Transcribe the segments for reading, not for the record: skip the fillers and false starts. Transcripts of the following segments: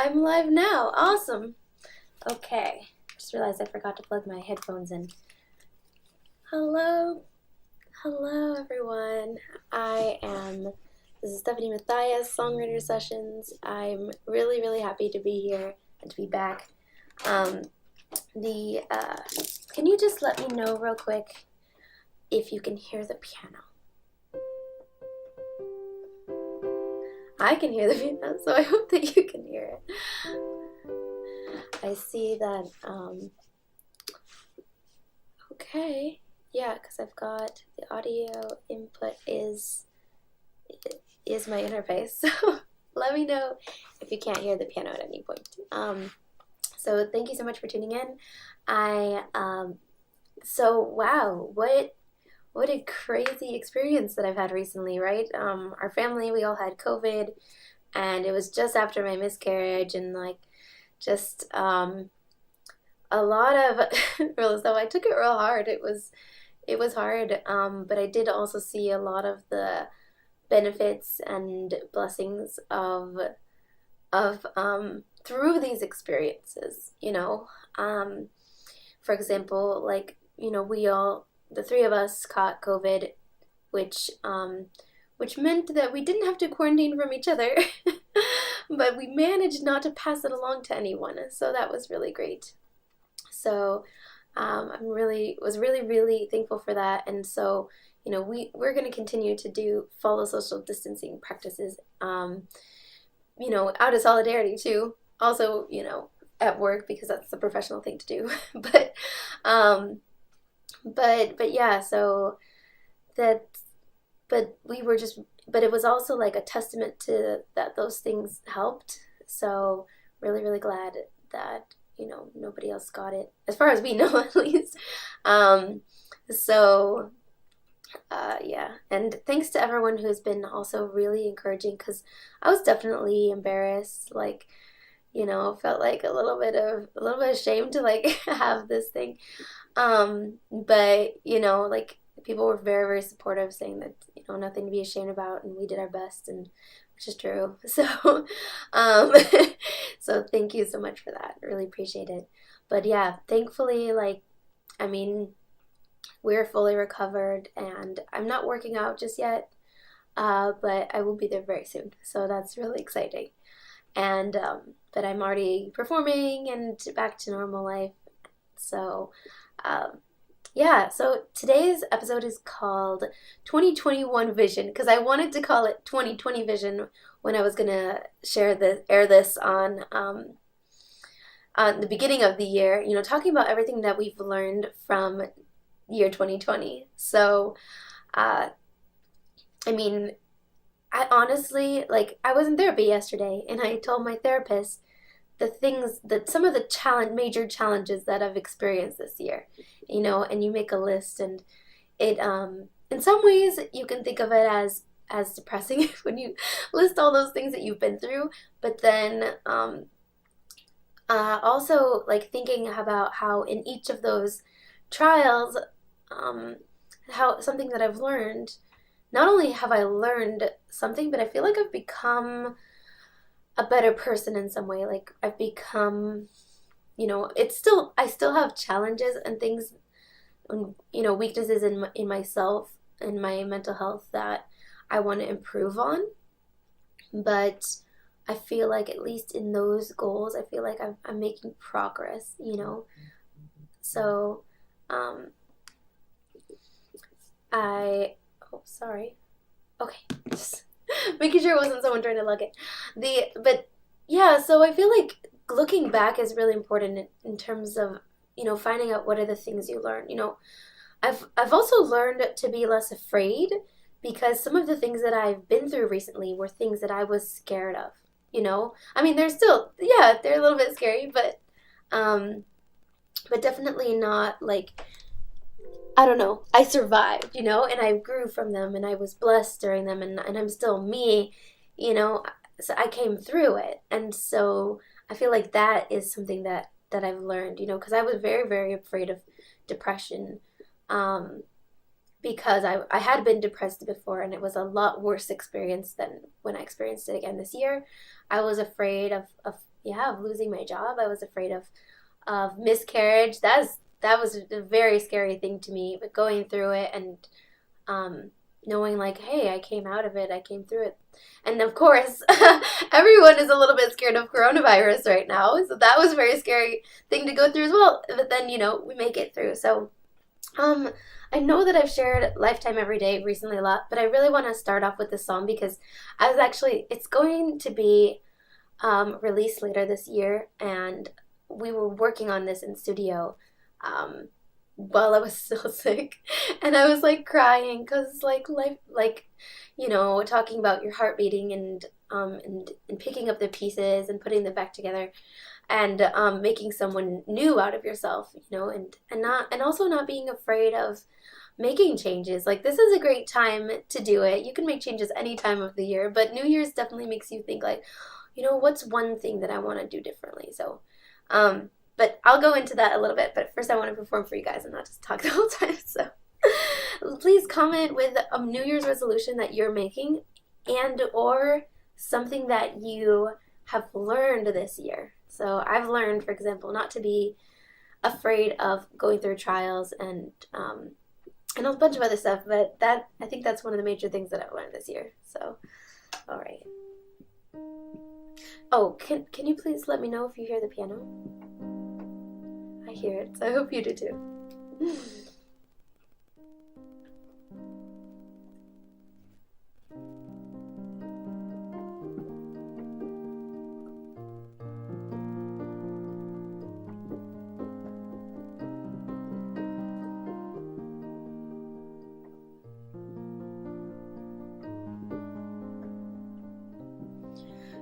I'm live now. Awesome. Okay. Just realized I forgot to plug my headphones in. Hello. Hello, everyone. This is Stephanie Matthias, Songwriter Sessions. I'm really, really happy to be here and to be back. Um, can you just let me know real quick if you can hear the piano? I can hear the piano, so I hope that you can hear it. I see that, okay, yeah, because I've got the audio input is my interface, so let me know if you can't hear the piano at any point. So thank you so much for tuning in. Wow, what a crazy experience that I've had recently, right? Our family, we all had COVID, and it was just after my miscarriage, and just a lot of so I took it real hard. It was hard, but I did also see a lot of the benefits and blessings of through these experiences. For example, the three of us caught COVID, which meant that we didn't have to quarantine from each other, but we managed not to pass it along to anyone. So that was really great. So was really, really thankful for that. And so, we're going to continue to follow social distancing practices, out of solidarity too. Also, at work, because that's the professional thing to do. But yeah, so that, but we were just, but it was also like a testament to that those things helped. So really, really glad that, nobody else got it, as far as we know, at least. Um, so, yeah, and thanks to everyone who's been also really encouraging, because I was definitely embarrassed, felt like a little bit ashamed to have this thing. But people were very, very supportive, saying that, nothing to be ashamed about, and we did our best, and which is true. So, um, so thank you so much for that. Really appreciate it. But yeah, thankfully, I mean, we're fully recovered, and I'm not working out just yet, but I will be there very soon. So that's really exciting. And, but I'm already performing and back to normal life. So, yeah, so today's episode is called 2021 Vision, because I wanted to call it 2020 Vision when I was going to air this on the beginning of the year, talking about everything that we've learned from year 2020. So, uh, I mean, I honestly, I was in therapy yesterday, and I told my therapist some of the major challenges that I've experienced this year, and you make a list, and it, in some ways you can think of it as depressing when you list all those things that you've been through, but then, also thinking about how in each of those trials, how something that I've learned, not only have I learned something, but I feel like I've become a better person in some way. I've become, I still have challenges and things, weaknesses in myself and my mental health that I want to improve on. But I feel like, at least in those goals, I feel like I'm making progress, So, oh, sorry. Okay, just making sure it wasn't someone trying to lug it. But yeah, so I feel like looking back is really important in terms of, finding out what are the things you learn. I've also learned to be less afraid, because some of the things that I've been through recently were things that I was scared of. I mean, they're still, yeah, they're a little bit scary, but definitely not I don't know, I survived, and I grew from them, and I was blessed during them, and I'm still me, so I came through it. And so I feel like that is something that I've learned, because I was very, very afraid of depression, because I had been depressed before, and it was a lot worse experience than when I experienced it again this year. I was afraid of yeah, of losing my job. I was afraid of miscarriage. That was a very scary thing to me. But going through it and knowing like, hey, I came out of it, I came through it. And of course, everyone is a little bit scared of coronavirus right now. So that was a very scary thing to go through as well. But then, we make it through. So I know that I've shared Lifetime Every Day recently a lot, but I really want to start off with this song because it's going to be released later this year, and we were working on this in studio while I was still sick, and I was like crying because talking about your heart beating and picking up the pieces and putting them back together, and making someone new out of yourself, and also not being afraid of making changes. Like, this is a great time to do it. You can make changes any time of the year, but New Year's definitely makes you think like, what's one thing that I want to do differently? So, but I'll go into that a little bit. But first I want to perform for you guys and not just talk the whole time. So please comment with a New Year's resolution that you're making and or something that you have learned this year. So I've learned, for example, not to be afraid of going through trials and a bunch of other stuff, but I think that's one of the major things that I've learned this year. So, all right. Oh, can you please let me know if you hear the piano? I hear it, so I hope you do too.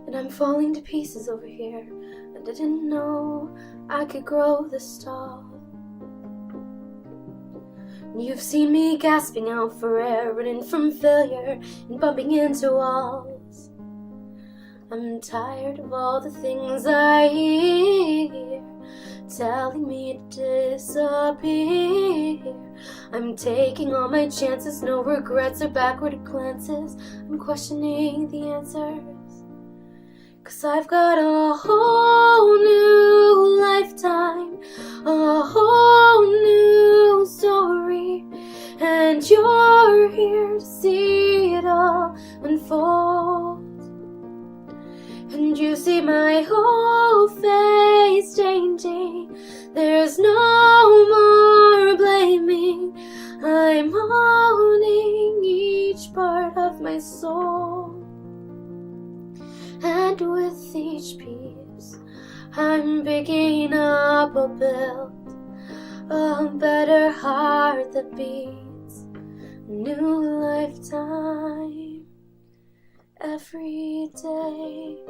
And I'm falling to pieces over here. I didn't know I could grow this tall. You've seen me gasping out for air, running from failure and bumping into walls. I'm tired of all the things I hear telling me to disappear. I'm taking all my chances, no regrets or backward glances. I'm questioning the answers. 'Cause I've got a whole new lifetime, a whole new story, and you're here to see it all unfold. And you see my whole face changing, there's no more blaming. I'm owning each part of my soul. And with each piece I'm picking up or build a better heart that beats a new lifetime every day.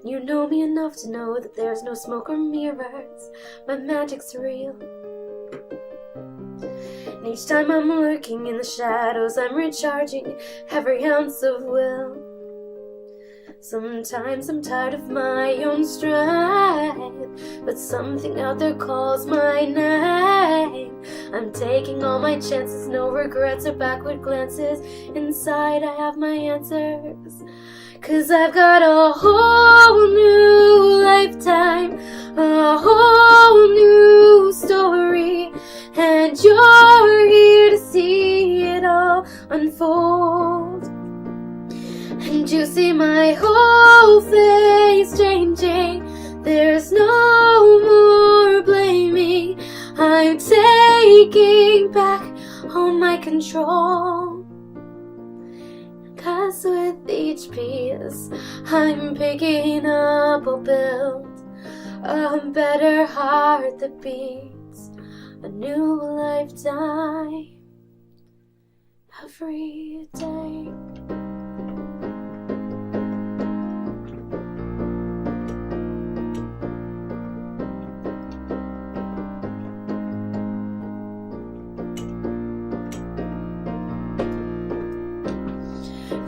You know me enough to know that there's no smoke or mirrors. My magic's real. And each time I'm lurking in the shadows, I'm recharging every ounce of will. Sometimes I'm tired of my own strength, but something out there calls my name. I'm taking all my chances, no regrets or backward glances. Inside I have my answers. 'Cause I've got a whole new lifetime, a whole new story, and you're here to see it all unfold. And you see my whole face changing, there's no more blaming. I'm taking back all my control. 'Cause with each piece I'm picking up or build a better heart that beats a new lifetime every day.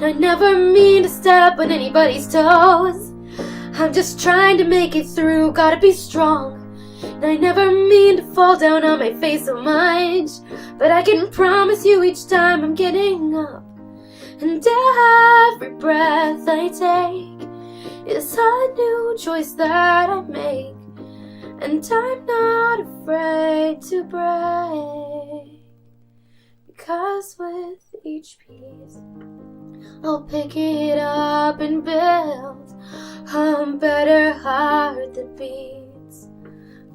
I never mean to step on anybody's toes. I'm just trying to make it through. Gotta be strong And I never mean to fall down on my face so much, but I can promise you each time I'm getting up, and every breath I take is a new choice that I make, and I'm not afraid to break, because with each piece I'll pick it up and build a better heart that beats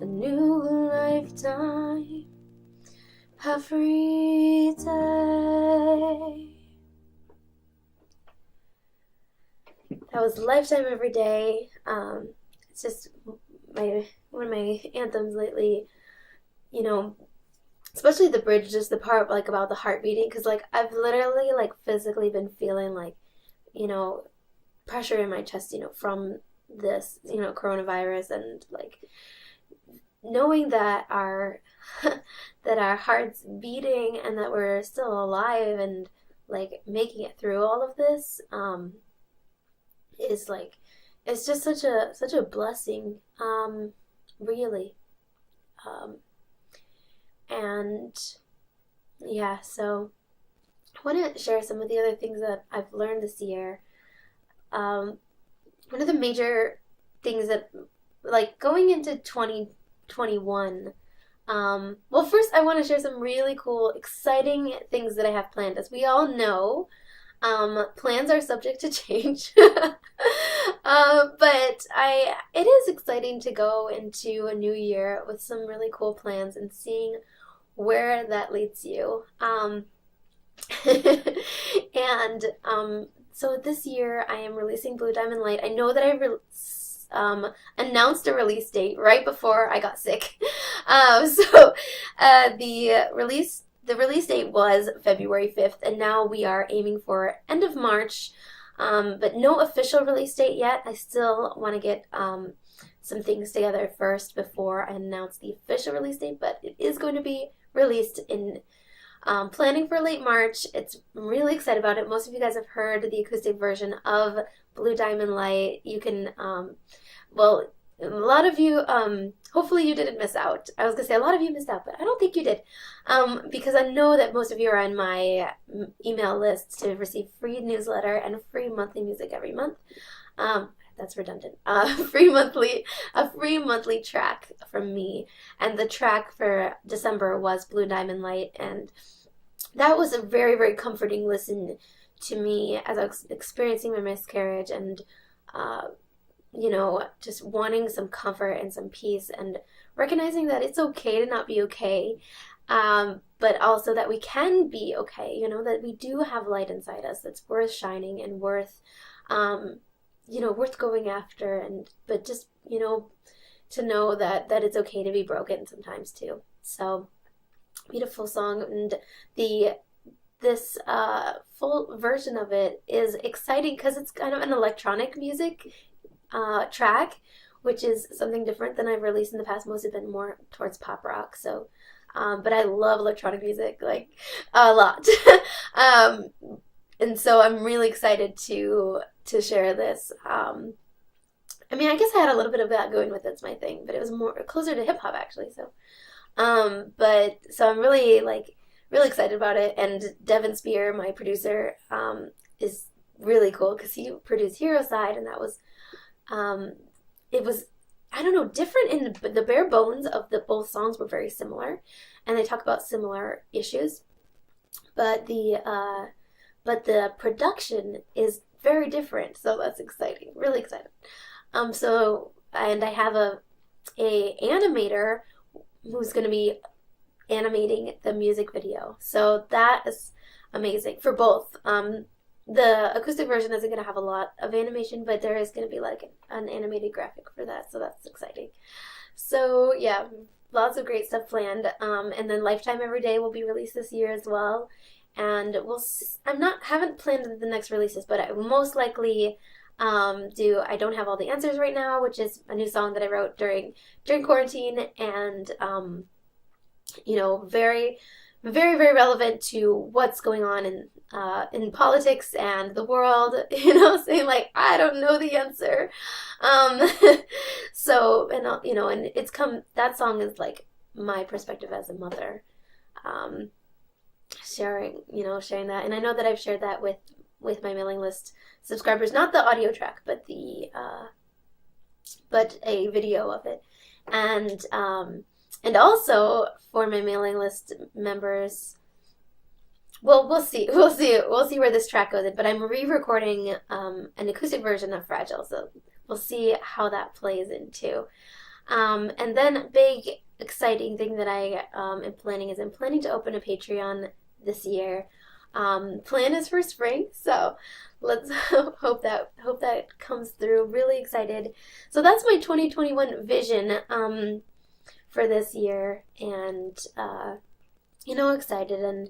a new lifetime every day. That was Lifetime Every Day. It's just one of my anthems lately, you know, especially the bridge, just the part like about the heart beating, because like I've literally like physically been feeling like, you know, pressure in my chest, you know, from this, you know, coronavirus, and like knowing that our that our heart's beating and that we're still alive and like making it through all of this is like, it's just such a blessing, really. And yeah, so I want to share some of the other things that I've learned this year. One of the major things that, like, going into 2021, well, first I want to share some really cool, exciting things that I have planned. As we all know, plans are subject to change. But it is exciting to go into a new year with some really cool plans and seeing where that leads you. And so this year I am releasing Blue Diamond Light. I know that I announced a release date right before I got sick. The release date was February 5th, and now we are aiming for end of March. But no official release date yet. I still want to get some things together first before I announce the official release date, but it is going to be released in planning for late March. I'm really excited about it. Most of you guys have heard the acoustic version of Blue Diamond Light. You can, well, a lot of you, hopefully you didn't miss out. I was going to say a lot of you missed out, but I don't think you did. Because I know that most of you are on my email list to receive free newsletter and free monthly music every month. That's redundant. A free monthly track from me. And the track for December was Blue Diamond Light. And that was a very, very comforting listen to me as I was experiencing my miscarriage and, you know, just wanting some comfort and some peace and recognizing that it's okay to not be okay, but also that we can be okay, you know, that we do have light inside us that's worth shining and worth, you know, worth going after, but just, you know, to know that it's okay to be broken sometimes too. So, beautiful song, and this full version of it is exciting because it's kind of an electronic music track, which is something different than I've released in the past. Most have been more towards pop rock, so but I love electronic music like a lot. And so I'm really excited to share this. I mean, I guess I had a little bit of that going with It's My Thing, but it was more closer to hip hop actually. So but so I'm really excited about it. And Devin Spear, my producer, is really cool because he produced Hero Side, and that was it was, I don't know, different in the bare bones of both songs were very similar, and they talk about similar issues, but the production is very different, so that's exciting, really excited. So, and I have a animator who's going to be animating the music video, so that is amazing for both. The acoustic version isn't going to have a lot of animation, but there is going to be like an animated graphic for that, so that's exciting. So yeah, lots of great stuff planned. And then Lifetime Every Day will be released this year as well. And haven't planned the next releases, but I will most likely I Don't Have All the Answers Right Now, which is a new song that I wrote during quarantine, and you know, very, very, very relevant to what's going on in in politics and the world, saying like, I don't know the answer. Um, so, and and that song is like my perspective as a mother, um, sharing that. And I know that I've shared that with my mailing list subscribers, not the audio track, but a video of it. And also for my mailing list members, well, we'll see. We'll see where this track goes. But I'm re-recording an acoustic version of Fragile, so we'll see how that plays into. And then big exciting thing that I am planning is I'm planning to open a Patreon this year. Plan is for spring, so let's hope that comes through. Really excited. So that's my 2021 vision for this year, and excited, and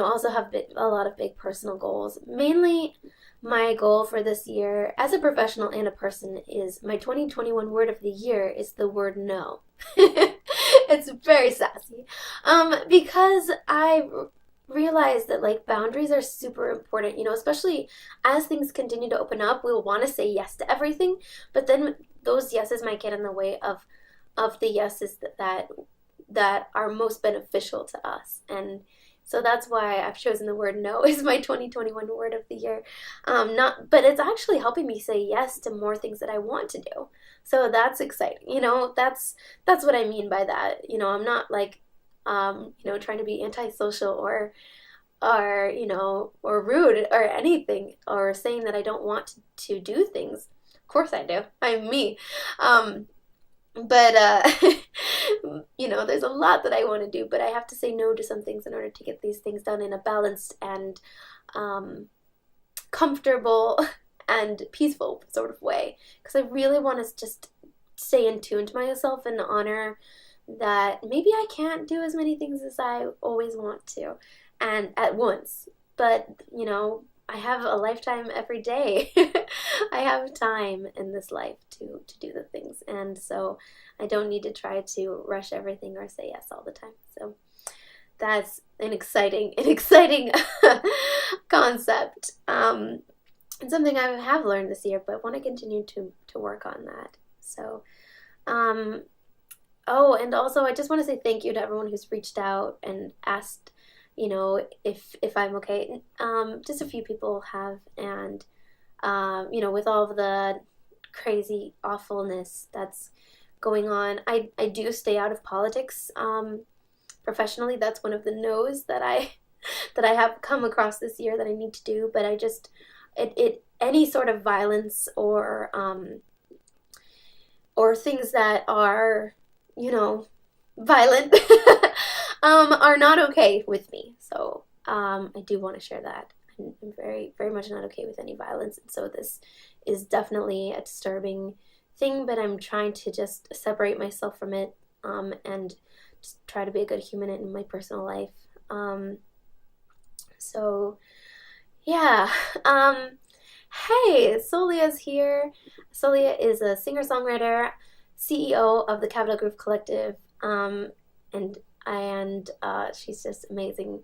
also have a lot of big personal goals. Mainly, my goal for this year, as a professional and a person, is my 2021 word of the year is the word no. It's very sassy, because I realize that like boundaries are super important, especially as things continue to open up. We'll want to say yes to everything, but then those yeses might get in the way of the yeses that are most beneficial to us. And so that's why I've chosen the word no as my 2021 word of the year. But it's actually helping me say yes to more things that I want to do. So that's exciting. That's what I mean by that. I'm not like trying to be antisocial or rude or anything, or saying that I don't want to do things. Of course I do. I'm me. But there's a lot that I want to do, but I have to say no to some things in order to get these things done in a balanced and comfortable and peaceful sort of way. Because I really want to just stay in tune to myself and honor that maybe I can't do as many things as I always want to and at once. But, I have a lifetime every day. I have time in this life to do the things. And so I don't need to try to rush everything or say yes all the time. So that's an exciting concept. And something I have learned this year, but want to continue to work on that. So, and also I just want to say thank you to everyone who's reached out and asked, if I'm okay. Just a few people have, and with all of the crazy awfulness that's going on, I do stay out of politics professionally. That's one of the no's that I have come across this year that I need to do. But I just any sort of violence or things that are violent are not okay with me. So I do want to share that. I'm very, very much not okay with any violence. And so this is definitely a disturbing thing, but I'm trying to just separate myself from it and just try to be a good human in my personal life. So yeah. Hey, Solia's here. Solia is a singer-songwriter, CEO of the Capital Groove Collective, and she's just an amazing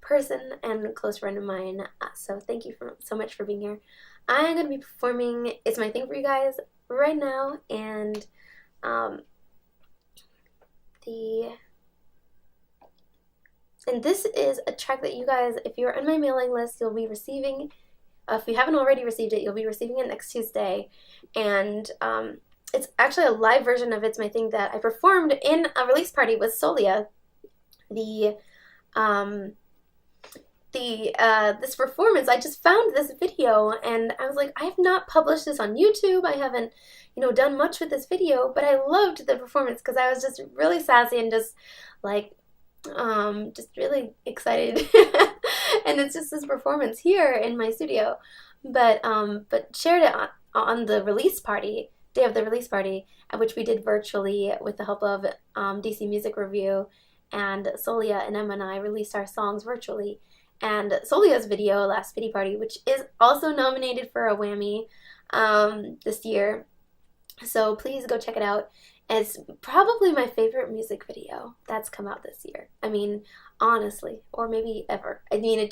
person and a close friend of mine. So thank you so much for being here. I'm going to be performing It's My Thing for you guys right now, and this is a track that you guys, if you're on my mailing list, you'll be receiving. If you haven't already received it, you'll be receiving it next Tuesday. And it's actually a live version of It's My Thing that I performed in a release party with Solia. This performance, I just found this video and I was like, I have not published this on YouTube. I haven't, done much with this video, but I loved the performance because I was just really sassy and just like, just really excited. And it's just this performance here in my studio, but shared it on the release party, day of the release party, which we did virtually with the help of DC Music Review, and Solia and Emma and I released our songs virtually. And Solia's video, Last Pity Party, which is also nominated for a Whammy this year, so please go check it out. It's probably my favorite music video that's come out this year. I mean, honestly, or maybe ever. I mean,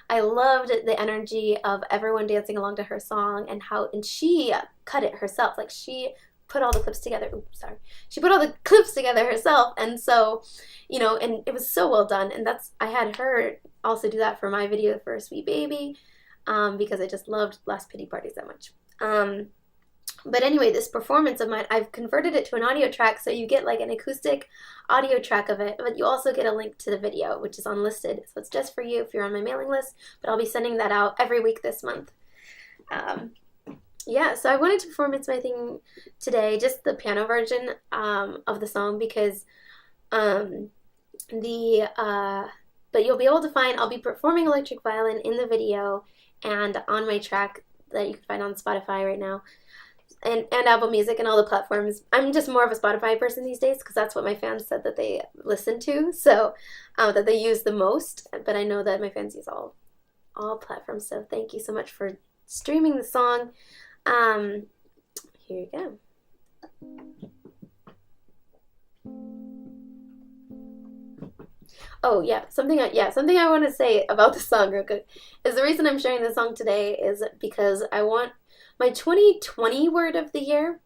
I loved the energy of everyone dancing along to her song, and she cut it herself. Like, she put all the clips together. Oops, sorry. She put all the clips together herself, and so, and it was so well done. And I had her also do that for my video for Sweet Baby, because I just loved Last Pity Party so much. But anyway, this performance of mine, I've converted it to an audio track, so you get like an acoustic audio track of it, but you also get a link to the video, which is unlisted, so it's just for you if you're on my mailing list, but I'll be sending that out every week this month. Yeah, so I wanted to perform It's My Thing today, just the piano version of the song, because but you'll be able to find, I'll be performing electric violin in the video and on my track that you can find on Spotify right now. And Apple Music and all the platforms. I'm just more of a Spotify person these days because that's what my fans said that they listen to, so that they use the most. But I know that my fans use all platforms, so thank you so much for streaming the song. Here you go. Oh yeah, something I want to say about the song real quick is the reason I'm sharing this song today is because I want my 2020 word of the year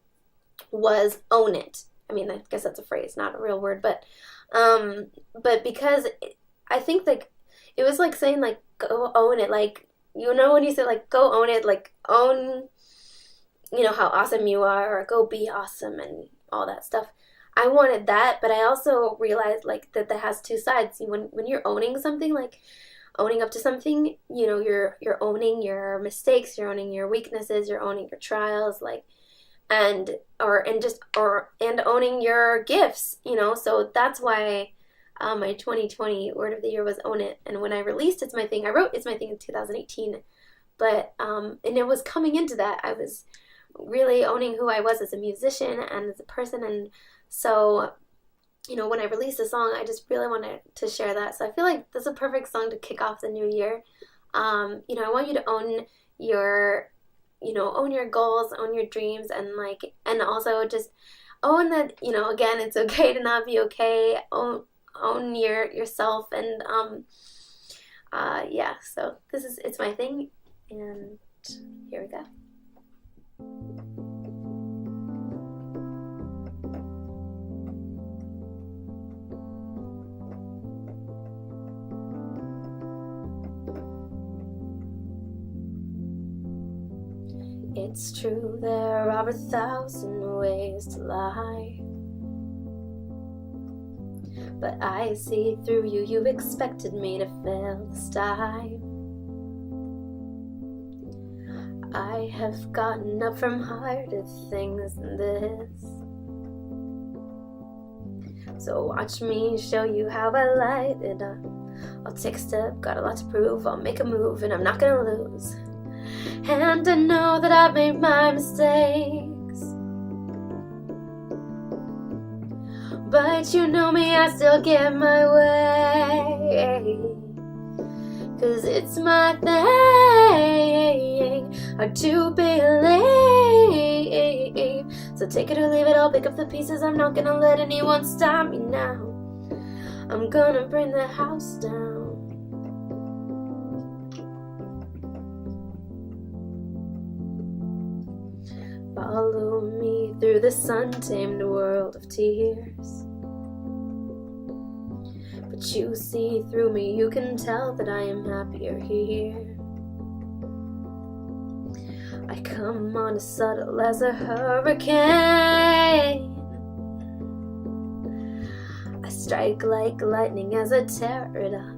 was own it. I mean, I guess that's a phrase, not a real word, but because I think like it was like saying like go own it, like when you say like go own it, like own how awesome you are, or go be awesome and all that stuff. I wanted that, but I also realized like that has two sides. When you're owning something, like owning up to something, you're owning your mistakes, you're owning your weaknesses, you're owning your trials, like, and owning your gifts, so that's why my 2020 word of the year was own it. And when I released It's My Thing, I wrote It's My Thing in 2018, but and it was coming into that, I was really owning who I was as a musician and as a person, and so when I released the song, I just really wanted to share that. So I feel like that's a perfect song to kick off the new year. I want you to own your, own your goals, own your dreams, and also just own that, again, it's okay to not be okay. Own yourself, and yeah. So It's My Thing, and here we go. It's true, there are 1,000 ways to lie, but I see through you. You've expected me to fail this time. I have gotten up from harder things than this, so watch me show you how I light it up. I'll take a step, got a lot to prove, I'll make a move, and I'm not gonna lose. And I know that I've made my mistakes, but you know me, I still get my way. 'Cause it's my thing, hard to believe. So take it or leave it, I'll pick up the pieces. I'm not gonna let anyone stop me now. I'm gonna bring the house down. Follow me through this untamed world of tears, but you see through me, you can tell that I am happier here. I come on as subtle as a hurricane, I strike like lightning as I tear it up.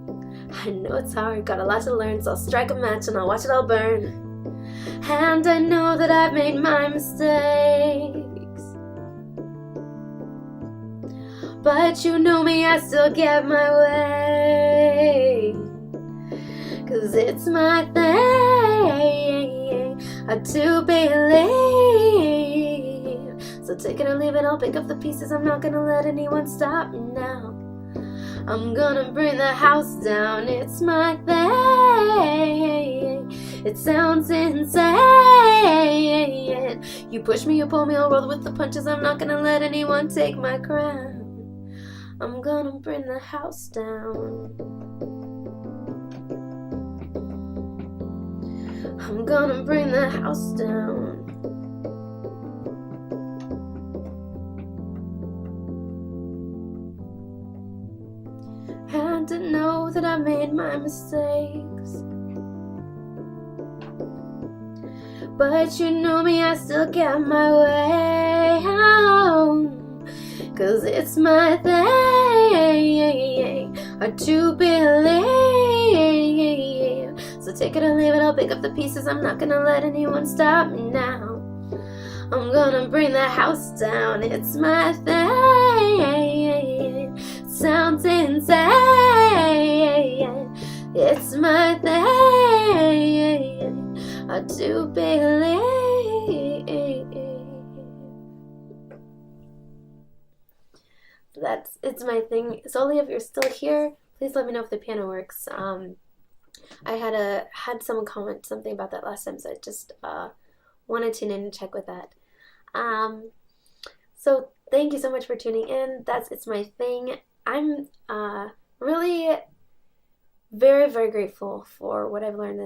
I know it's hard, got a lot to learn, so I'll strike a match and I'll watch it all burn. And I know that I've made my mistakes, but you know me, I still get my way. 'Cause it's my thing, hard to believe. So take it or leave it, I'll pick up the pieces. I'm not gonna let anyone stop me now. I'm gonna bring the house down. It's my thing. It sounds insane. You push me, you pull me, I'll roll with the punches. I'm not gonna let anyone take my crown. I'm gonna bring the house down. I'm gonna bring the house down. Had to know that I made my mistakes, but you know me, I still get my way home. 'Cause it's my thing to believe. So take it or leave it, I'll pick up the pieces. I'm not gonna let anyone stop me now. I'm gonna bring the house down. It's my thing. Sounds insane. It's my thing to believe. It's my thing. Solely, if you're still here, please let me know if the piano works. I had someone comment something about that last time, so I just wanted to tune in and check with that. So thank you so much for tuning in. It's my thing. I'm really very, very grateful for what I've learned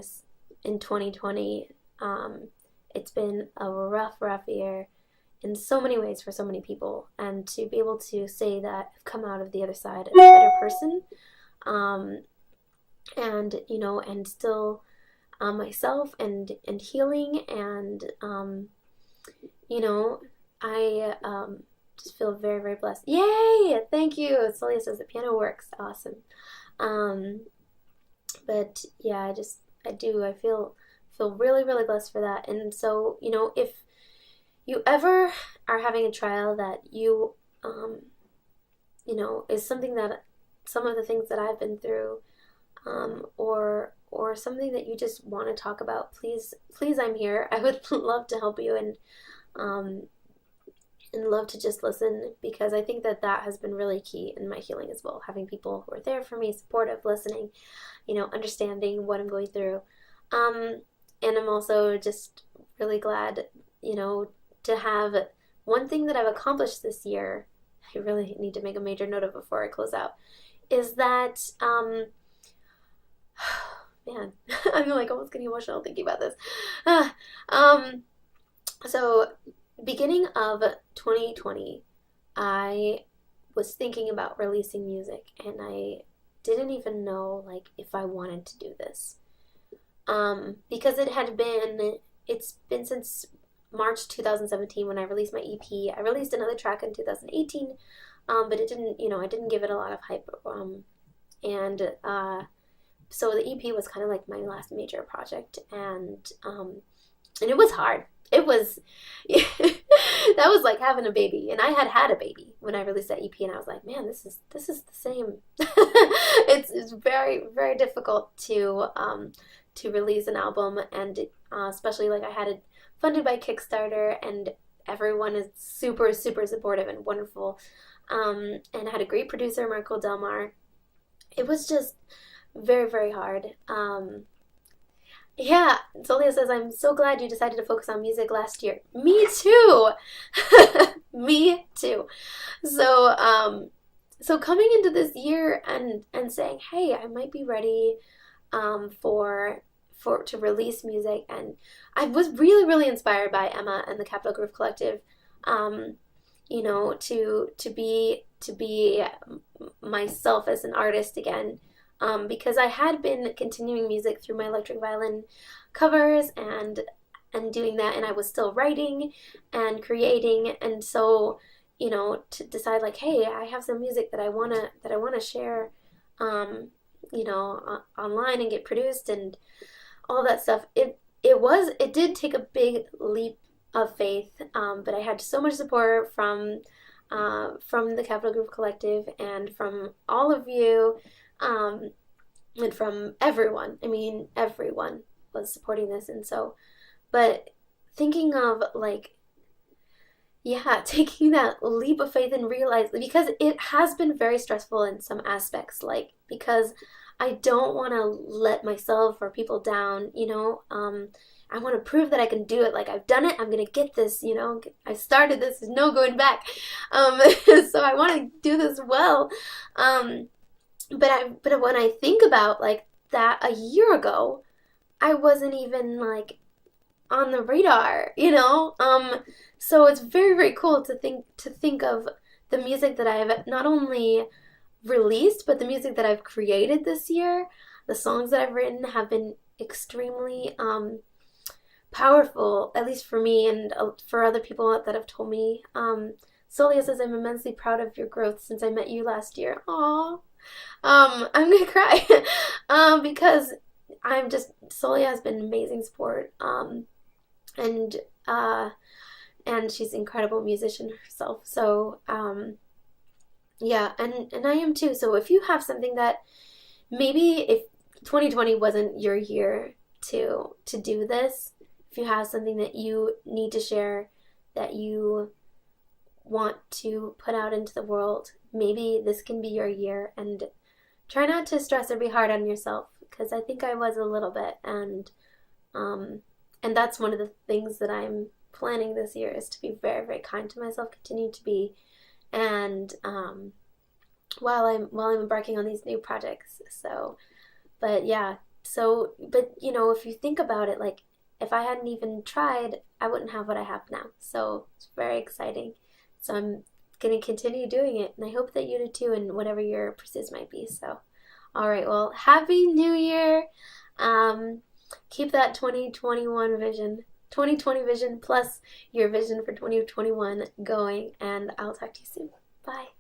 in 2020. It's been a rough year in so many ways for so many people, and to be able to say that I've come out of the other side a better person, and and still myself and healing, and I just feel very, very blessed. Yay! Thank you. Celia says the piano works. Awesome. But yeah, I feel really, really blessed for that. And so, if you ever are having a trial that is something that some of the things that I've been through, or something that you just want to talk about, please, I'm here. I would love to help you, and love to just listen, because I think that has been really key in my healing as well. Having people who are there for me, supportive, listening, understanding what I'm going through. And I'm also just really glad, to have one thing that I've accomplished this year. I really need to make a major note of before I close out, is that, man, I'm like almost getting emotional thinking about this. So beginning of 2020, I was thinking about releasing music, and I didn't even know if I wanted to do this, because it's been since March 2017 when I released my EP. I released another track in 2018, but it didn't, I didn't give it a lot of hype, so the EP was kind of like my last major project, and it was hard. It was, that was like having a baby, and I had a baby when I released that EP, and I was like, man, this is the same. It's very, very difficult to release an album, and especially I had it funded by Kickstarter, and everyone is super, super supportive and wonderful, and I had a great producer, Marco Delmar. It was just very, very hard. Yeah, Solia says, I'm so glad you decided to focus on music last year. Me too. Me too. So, so coming into this year and saying, hey, I might be ready to release music, and I was really, really inspired by Emma and the Capital Groove Collective, to be myself as an artist again. Because I had been continuing music through my electric violin covers and doing that, and I was still writing and creating, and so to decide hey, I have some music that I wanna share, online and get produced and all that stuff. It did take a big leap of faith, but I had so much support from the Capital Groove Collective and from all of you. And from everyone. I mean, everyone was supporting this. And so, but thinking of taking that leap of faith and realizing, because it has been very stressful in some aspects, because I don't want to let myself or people down, I want to prove that I can do it. Like, I've done it. I'm going to get this, you know. I started this. There's no going back. So I want to do this well. But when I think about like that a year ago, I wasn't even like on the radar, you know? So it's very, very cool to think of the music that I have not only released, but the music that I've created this year. The songs that I've written have been extremely powerful, at least for me and for other people that have told me. Solia says, I'm immensely proud of your growth since I met you last year. Aww. I'm gonna cry because Solia has been amazing support. And and she's an incredible musician herself. So yeah, and I am too. So if you have something that maybe if 2020 wasn't your year to do this, if you have something that you need to share, that you want to put out into the world, maybe this can be your year. And try not to stress or be hard on yourself, because I think I was a little bit, and that's one of the things that I'm planning this year, is to be very, very kind to myself, continue to be, and while I'm embarking on these new projects. So, but yeah, but you know, if you think about it, like if I hadn't even tried, I wouldn't have what I have now. So it's very exciting. So I'm going to continue doing it, and I hope that you do too, in whatever your pursuits might be. So, all right, well, Happy New Year. Keep that 2021 vision, 2020 vision plus your vision for 2021 going, and I'll talk to you soon. Bye.